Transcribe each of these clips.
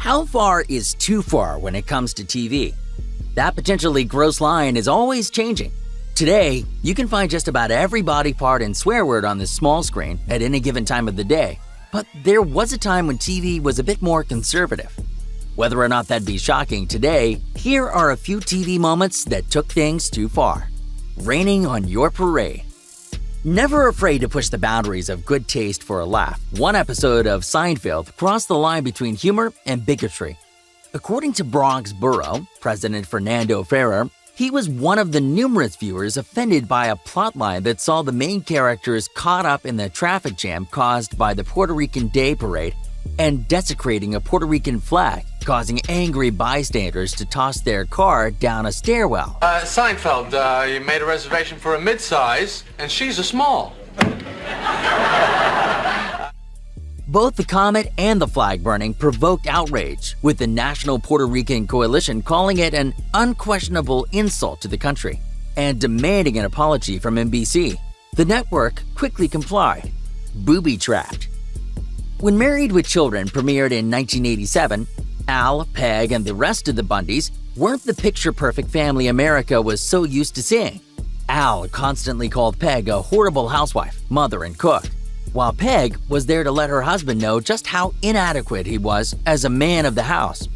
How far is too far when it comes to TV? That potentially gross line is always changing. Today, you can find just about every body part and swear word on this small screen at any given time of the day, but there was a time when TV was a bit more conservative. Whether or not that'd be shocking today, here are a few TV moments that took things too far. Raining on your parade. Never afraid to push the boundaries of good taste for a laugh, one episode of Seinfeld crossed the line between humor and bigotry. According to Bronx Borough President Fernando Ferrer, he was one of the numerous viewers offended by a plotline that saw the main characters caught up in the traffic jam caused by the Puerto Rican Day Parade and desecrating a Puerto Rican flag, causing angry bystanders to toss their car down a stairwell. Seinfeld, you made a reservation for a mid-size, and she's a small. Both the comment and the flag burning provoked outrage, with the National Puerto Rican Coalition calling it an unquestionable insult to the country and demanding an apology from NBC. The network quickly complied. Boobytrapped. When Married with Children premiered in 1987, Al, Peg, and the rest of the Bundys weren't the picture-perfect family America was so used to seeing. Al constantly called Peg a horrible housewife, mother, and cook, while Peg was there to let her husband know just how inadequate he was as a man of the house.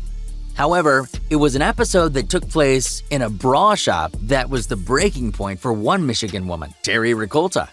However, it was an episode that took place in a bra shop that was the breaking point for one Michigan woman, Terry Ricolta.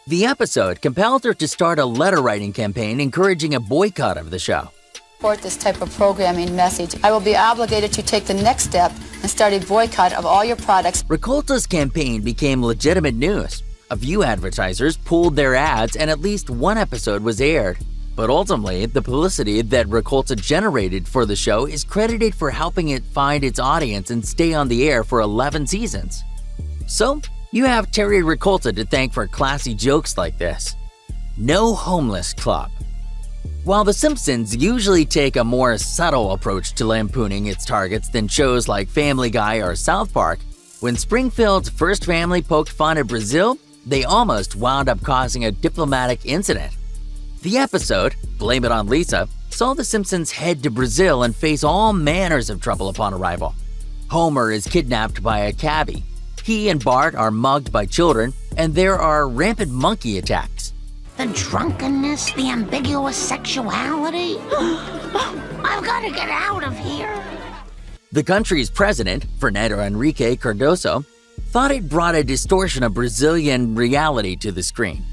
The episode compelled her to start a letter-writing campaign encouraging a boycott of the show. Support this type of programming message, I will be obligated to take the next step and start a boycott of all your products. Ricolta's campaign became legitimate news. A few advertisers pulled their ads and at least one episode was aired. But ultimately, the publicity that Ricolta generated for the show is credited for helping it find its audience and stay on the air for 11 seasons. So, you have Terry Ricolta to thank for classy jokes like this. No Homeless Club. While The Simpsons usually take a more subtle approach to lampooning its targets than shows like Family Guy or South Park, when Springfield's first family poked fun at Brazil, they almost wound up causing a diplomatic incident. The episode, Blame It on Lisa, saw The Simpsons head to Brazil and face all manners of trouble upon arrival. Homer is kidnapped by a cabbie. He and Bart are mugged by children, and there are rampant monkey attacks. The drunkenness, the ambiguous sexuality. I've got to get out of here. The country's president, Fernando Henrique Cardoso, thought it brought a distortion of Brazilian reality to the screen.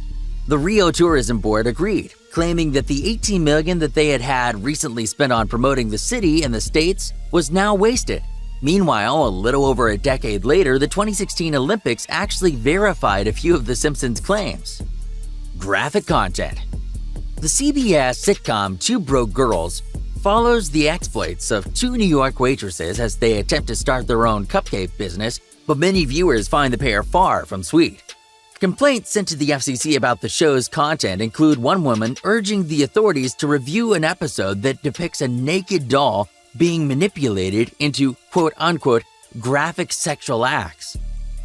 The Rio Tourism Board agreed, claiming that the $18 million that they had recently spent on promoting the city and the states was now wasted. Meanwhile, a little over a decade later, the 2016 Olympics actually verified a few of The Simpsons' claims. Graphic content. The CBS sitcom Two Broke Girls follows the exploits of two New York waitresses as they attempt to start their own cupcake business, but many viewers find the pair far from sweet. Complaints sent to the FCC about the show's content include one woman urging the authorities to review an episode that depicts a naked doll being manipulated into quote-unquote graphic sexual acts.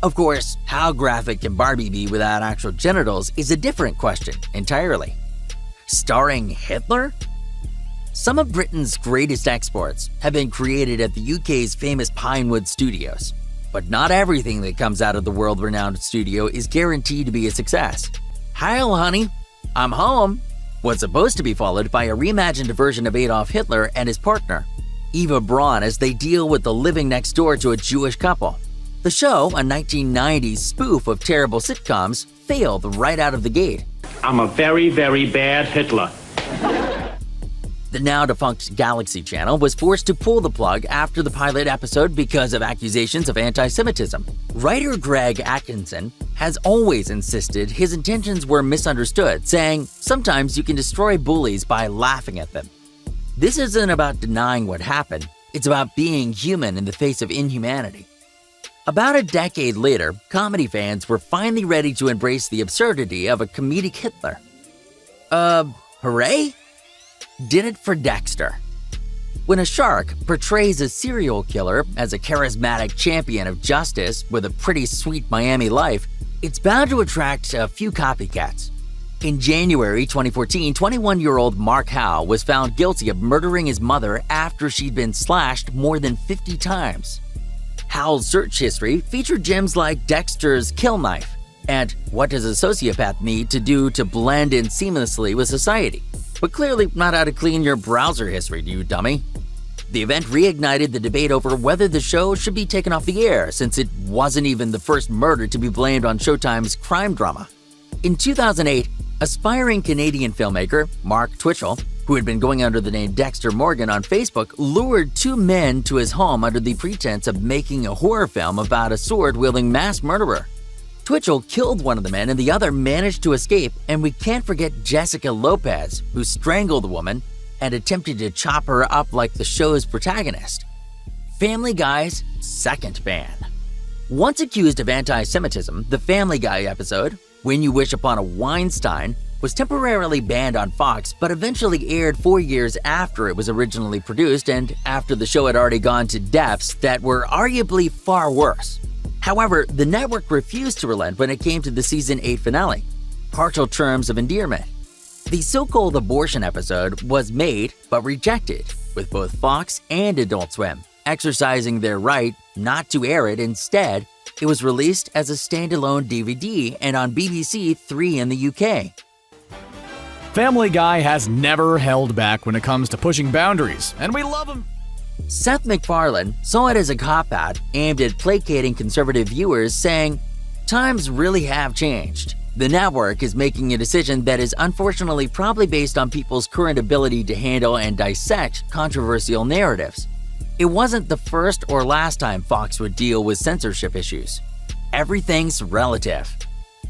Of course, how graphic can Barbie be without actual genitals is a different question entirely. Starring Hitler? Some of Britain's greatest exports have been created at the UK's famous Pinewood Studios. But not everything that comes out of the world-renowned studio is guaranteed to be a success. Heil, honey, I'm home was supposed to be followed by a reimagined version of Adolf Hitler and his partner, Eva Braun, as they deal with the living next door to a Jewish couple. The show, a 1990s spoof of terrible sitcoms, failed right out of the gate. I'm a very, very bad Hitler. The now-defunct Galaxy Channel was forced to pull the plug after the pilot episode because of accusations of anti-Semitism. Writer Greg Atkinson has always insisted his intentions were misunderstood, saying, "Sometimes you can destroy bullies by laughing at them." This isn't about denying what happened, it's about being human in the face of inhumanity. About a decade later, comedy fans were finally ready to embrace the absurdity of a comedic Hitler. Hooray? Did it for Dexter. When a shark portrays a serial killer as a charismatic champion of justice with a pretty sweet Miami life, it's bound to attract a few copycats. In January 2014, 21-year-old Mark Howe was found guilty of murdering his mother after she'd been slashed more than 50 times. Howe's search history featured gems like Dexter's kill knife and what does a sociopath need to do to blend in seamlessly with society, but clearly not how to clean your browser history, you dummy. The event reignited the debate over whether the show should be taken off the air since it wasn't even the first murder to be blamed on Showtime's crime drama. In 2008, aspiring Canadian filmmaker Mark Twitchell, who had been going under the name Dexter Morgan on Facebook, lured two men to his home under the pretense of making a horror film about a sword-wielding mass murderer. Twitchell killed one of the men and the other managed to escape, and we can't forget Jessica Lopez, who strangled the woman and attempted to chop her up like the show's protagonist. Family Guy's second ban. Once accused of anti-Semitism, the Family Guy episode, When You Wish Upon a Weinstein, was temporarily banned on Fox but eventually aired 4 years after it was originally produced and after the show had already gone to depths that were arguably far worse. However, the network refused to relent when it came to the season 8 finale, Partial Terms of Endearment. The so-called abortion episode was made but rejected, with both Fox and Adult Swim exercising their right not to air it. Instead, it was released as a standalone DVD and on BBC 3 in the UK. Family Guy has never held back when it comes to pushing boundaries, and we love him. Seth MacFarlane saw it as a cop-out aimed at placating conservative viewers, saying, "Times really have changed. The network is making a decision that is unfortunately probably based on people's current ability to handle and dissect controversial narratives. It wasn't the first or last time Fox would deal with censorship issues. Everything's relative."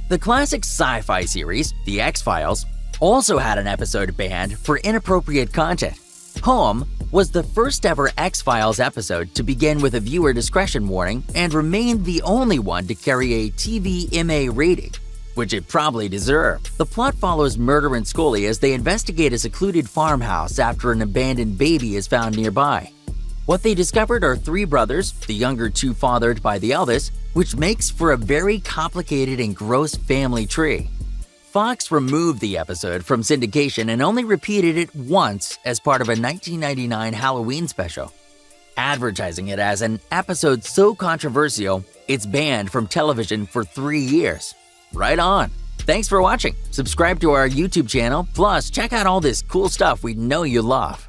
The classic sci-fi series, The XFiles, also had an episode banned for inappropriate content. Home was the first ever X-Files episode to begin with a viewer discretion warning and remained the only one to carry a TVMA rating, which it probably deserved. The plot follows Mulder and Scully as they investigate a secluded farmhouse after an abandoned baby is found nearby. What they discovered are three brothers, the younger two fathered by the eldest, which makes for a very complicated and gross family tree. Fox removed the episode from syndication and only repeated it once as part of a 1999 Halloween special, advertising it as an episode so controversial it's banned from television for 3 years. Right on! Thanks for watching. Subscribe to our YouTube channel, plus check out all this cool stuff we know you love.